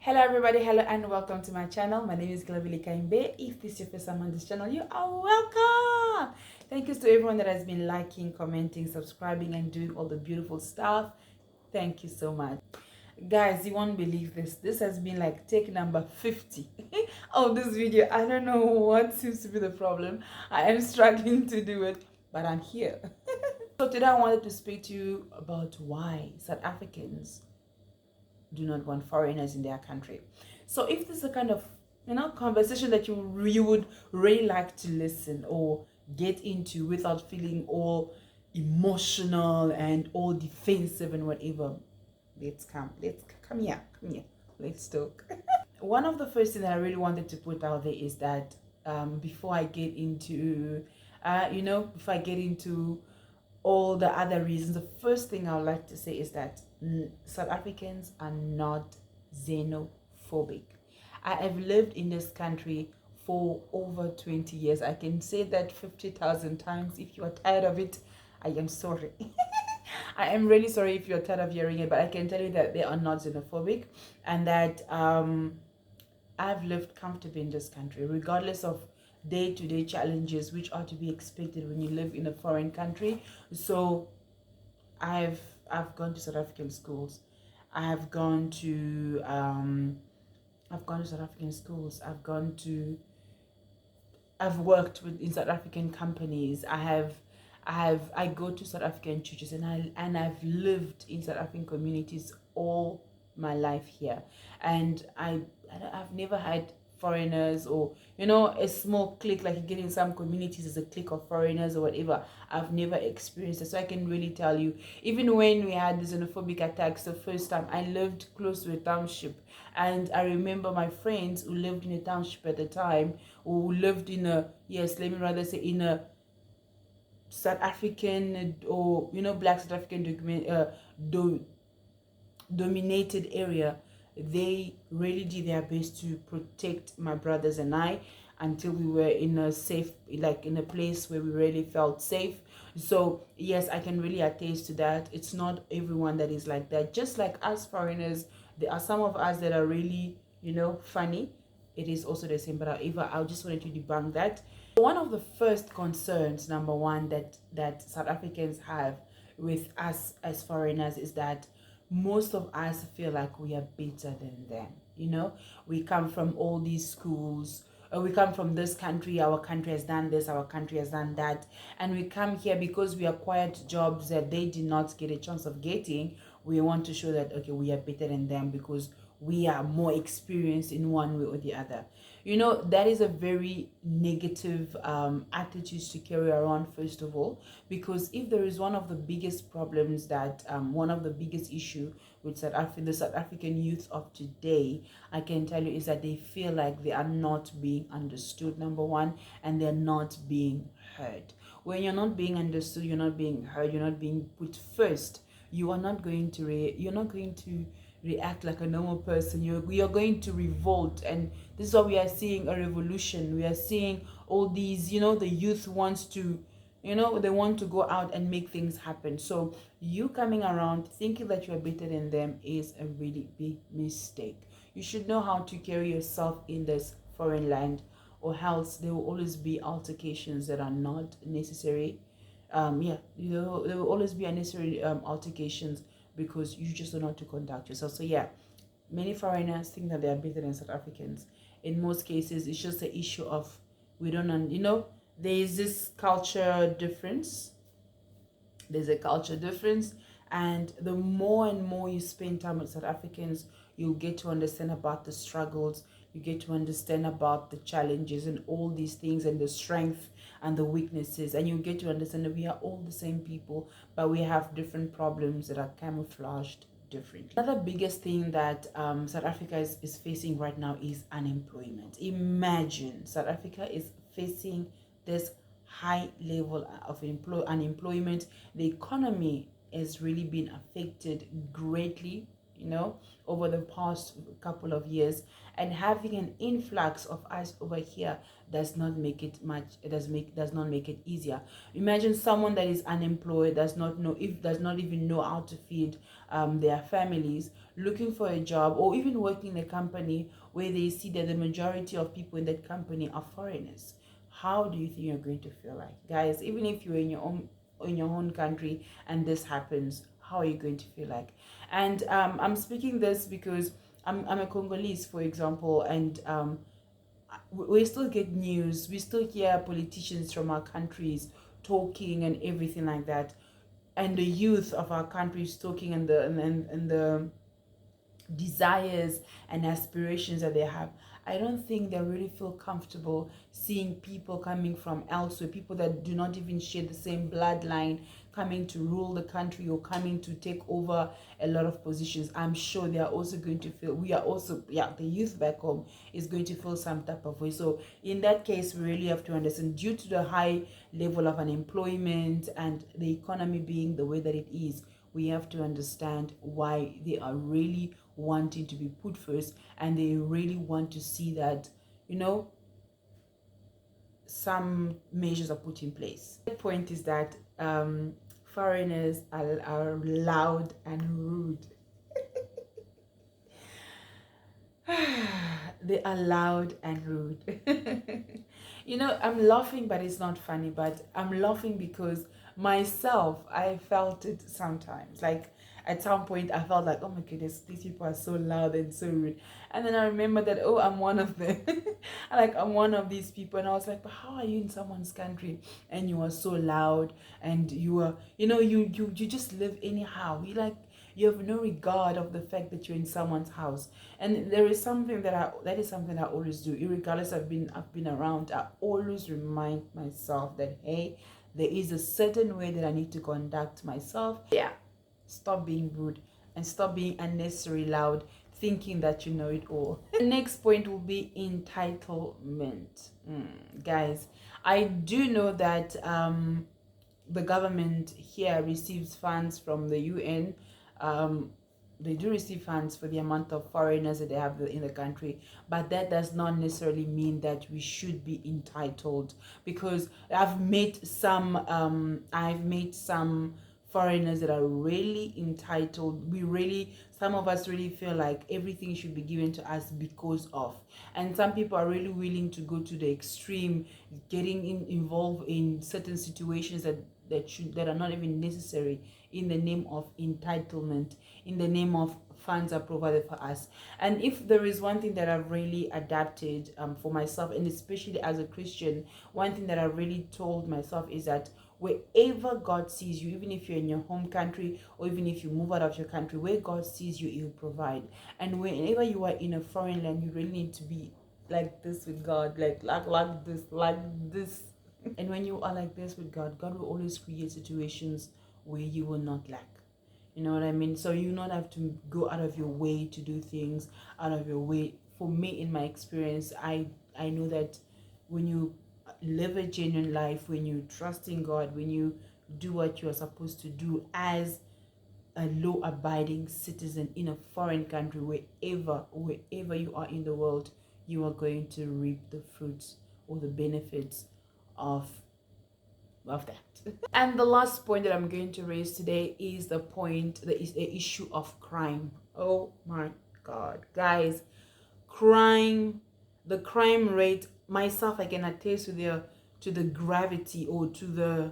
Hello everybody, hello and welcome to my channel. My name is Globally Kaimbe. If this is your first time on this channel, you are welcome. Thank you to everyone that has been liking, commenting, subscribing and doing all the beautiful stuff. Thank you so much. Guys, you won't believe this. This has been like take number 50 of this video. I don't know what seems to be the problem. I am struggling to do it, but I'm here. So today I wanted to speak to you about why South Africans do not want foreigners in their country. So if this is a kind of conversation that you would really like to listen or get into without feeling all emotional and all defensive and whatever, let's come here, let's talk. One of the first things that I really wanted to put out there is that before I get into all the other reasons, the first thing I would like to say is that South Africans are not xenophobic. I have lived in this country for over 20 years. I can say that 50,000 times. If you are tired of it, I am sorry. I am really sorry if you're tired of hearing it, but I can tell you that they are not xenophobic and that I've lived comfortably in this country, regardless of day-to-day challenges which are to be expected when you live in a foreign country. So I've gone to South African schools. I've gone to South African schools. I've worked in South African companies. I go to South African churches, and I've lived in South African communities all my life here, and I've never had foreigners or a small clique like you get in some communities as a clique of foreigners or whatever. I've never experienced it, so I can really tell you, even when we had the xenophobic attacks the first time, I lived close to a township, and I remember my friends who lived in a township at the time, who lived in a in a South African or Black South African dominated area. They really did their best to protect my brothers and I until we were in a safe, like in a place where we really felt safe. So yes, I can really attest to that. It's not everyone that is like that. Just like us foreigners, there are some of us that are really funny. It is also the same, but however, I just wanted to debunk that. One of the first concerns, number one, that South Africans have with us as foreigners is that most of us feel like we are better than them. We come from all these schools, we come from this country, our country has done this, our country has done that, and we come here because we acquired jobs that they did not get a chance of getting. We want to show that, okay, we are better than them because we are more experienced in one way or the other. That is a very negative attitude to carry around, first of all, because if there is one of the biggest problems that one of the biggest issue with the South African youth of today, I can tell you, is that they feel like they are not being understood, number one, and they're not being heard. When you're not being understood, you're not being heard, you're not being put first, you are not going to react like a normal person. You're going to revolt, and this is why we are seeing a revolution. We are seeing all these, the youth wants to, they want to go out and make things happen. So you coming around thinking that you are better than them is a really big mistake. You should know how to carry yourself in this foreign land, or else there will always be altercations that are not necessary. There will always be unnecessary altercations because you just don't know how to conduct yourself. So yeah, many foreigners think that they are better than South Africans. In most cases, it's just an issue of we don't there is this culture difference. There's a culture difference, and the more and more you spend time with South Africans, you'll get to understand about the struggles, you get to understand about the challenges and all these things, and the strength and the weaknesses, and you get to understand that we are all the same people, but we have different problems that are camouflaged differently. Another biggest thing that South Africa is facing right now is unemployment. Imagine South Africa is facing this high level of unemployment. The economy has really been affected greatly over the past couple of years. And having an influx of us over here does not make it easier. Imagine someone that is unemployed, does not even know how to feed their families, looking for a job, or even working in a company where they see that the majority of people in that company are foreigners. How do you think you're going to feel like, guys? Even if you're in your own country and this happens, how are you going to feel like? And I'm speaking this because I'm a Congolese, for example, and we still get news. We still hear politicians from our countries talking and everything like that, and the youth of our countries talking, and the desires and aspirations that they have. I don't think they really feel comfortable seeing people coming from elsewhere, people that do not even share the same bloodline, coming to rule the country or coming to take over a lot of positions. I'm sure they are also going to feel, the youth back home is going to feel some type of way. So in that case, we really have to understand, due to the high level of unemployment and the economy being the way that it is, we have to understand why they are really wanting to be put first, and they really want to see that, some measures are put in place. The point is that foreigners are loud and rude. They are loud and rude. I'm laughing, but it's not funny. But I'm laughing because myself, I felt it sometimes. Like at some point, I felt like, oh my goodness, these people are so loud and so rude. And then I remember that, oh, I'm one of them. I'm one of these people. And I was like, but how are you in someone's country and you are so loud, and you are, you just live anyhow. You have no regard of the fact that you're in someone's house. And there is something that is something I always do, regardless. I've been around. I always remind myself that, hey, there is a certain way that I need to conduct myself. Yeah, stop being rude and stop being unnecessarily loud, thinking that you know it all. The next point will be entitlement. Guys, I do know that the government here receives funds from the UN. They do receive funds for the amount of foreigners that they have in the country, but that does not necessarily mean that we should be entitled, because I've met some foreigners that are really entitled. Some of us really feel like everything should be given to us because of, and some people are really willing to go to the extreme, getting involved in certain situations that are not even necessary, in the name of entitlement, in the name of funds are provided for us. And if there is one thing that I've really adapted for myself, and especially as a Christian, one thing that I've really told myself is that wherever God sees you, even if you're in your home country or even if you move out of your country, where God sees you, He will provide. And whenever you are in a foreign land, you really need to be like this with God, like this. And when you are like this with God, God will always create situations where you will not lack. You know what I mean? So you not have to go out of your way to do things, out of your way. For me, in my experience, I know that when you live a genuine life, when you trust in God, when you do what you are supposed to do as a law-abiding citizen in a foreign country, wherever you are in the world, you are going to reap the fruits or the benefits of that. And the last point that I'm going to raise today is the issue of crime. Oh my God, guys, the crime rate. Myself, I can attest to the gravity, or to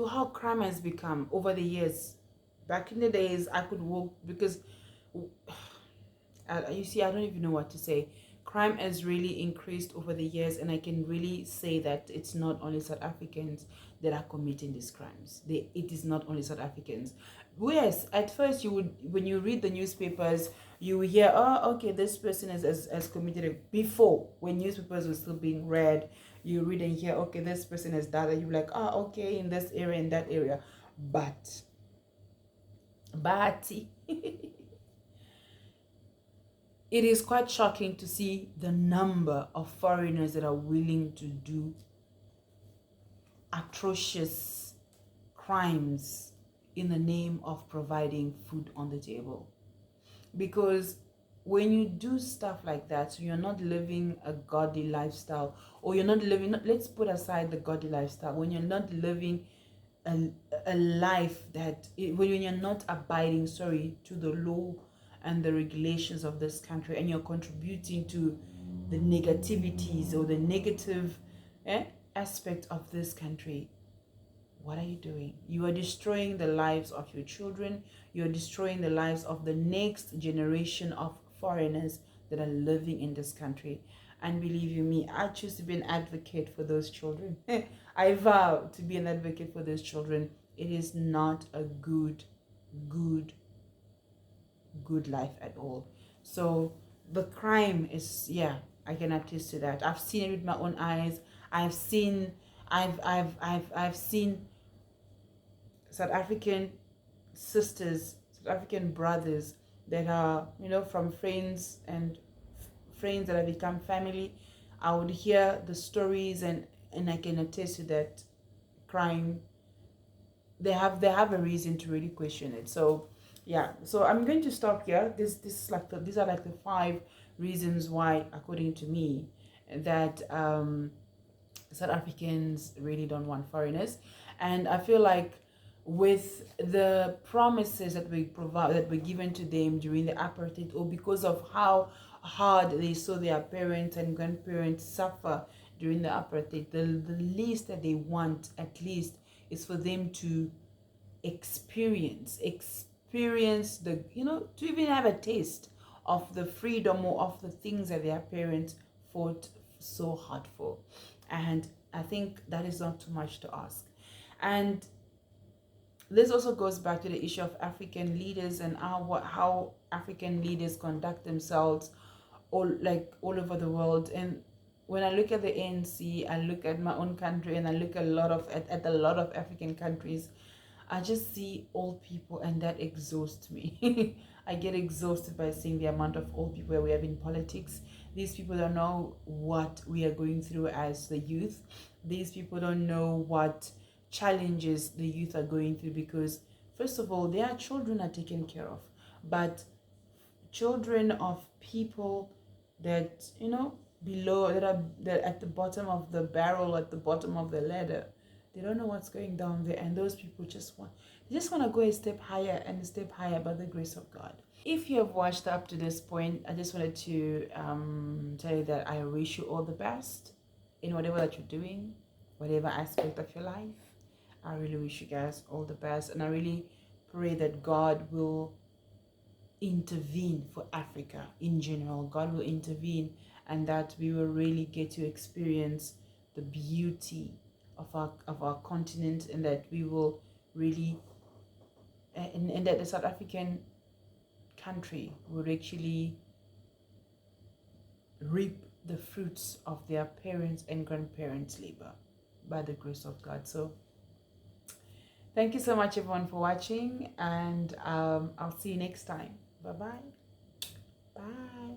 how crime has become over the years. Back in the days, I could walk, because you see, I don't even know what to say. Crime has really increased over the years, and I can really say that it's not only South Africans that are committing these crimes. It is not only South Africans. Yes, at first when you read the newspapers, you will hear, oh, okay, this person has committed it. Before, when newspapers were still being read, you read and hear, okay, this person has died, and you're like, oh, okay, in this area, in that area. But it is quite shocking to see the number of foreigners that are willing to do atrocious crimes in the name of providing food on the table. Because when you do stuff like that, so you're not living a godly lifestyle, or you're not living, let's put aside the godly lifestyle, when you're not living a life that, when you're not abiding, to the law and the regulations of this country, and you're contributing to the negativities or the negative aspect of this country, what are you doing? You are destroying the lives of your children. You are destroying the lives of the next generation of foreigners that are living in this country. And believe you me, I choose to be an advocate for those children. I vow to be an advocate for those children. It is not a good life at all. So the crime is, yeah, I can attest to that. I've seen it with my own eyes. I've seen South African sisters, South African brothers that are, from friends and friends that have become family. I would hear the stories, and I can attest to that crime. They have a reason to really question it. So yeah, so I'm going to stop here. This is like these are like the 5 reasons why, according to me, that South Africans really don't want foreigners. And I feel like with the promises that we provide, that were given to them during the apartheid, or because of how hard they saw their parents and grandparents suffer during the apartheid, the least that they want, at least, is for them to experience the, to even have a taste of the freedom or of the things that their parents fought so hard for. And I think that is not too much to ask. And this also goes back to the issue of African leaders and how African leaders conduct themselves all over the world. And when I look at the ANC, I look at my own country, and I look at a lot of African countries, I just see old people, and that exhausts me. I get exhausted by seeing the amount of old people we have in politics. These people don't know what we are going through as the youth. These people don't know what challenges the youth are going through, because first of all, their children are taken care of, but children of people that below, that are at the bottom of the barrel, at the bottom of the ladder, they don't know what's going down there, and those people just want to go a step higher and a step higher by the grace of God. If you have watched up to this point, I just wanted to tell you that I wish you all the best in whatever that you're doing, whatever aspect of your life. I really wish you guys all the best, and I really pray that God will intervene for Africa in general. God will intervene, and that we will really get to experience the beauty of our continent, and that we will really and that the South African country will actually reap the fruits of their parents' and grandparents' labor by the grace of God. So thank you so much, everyone, for watching, and I'll see you next time. Bye-bye. Bye.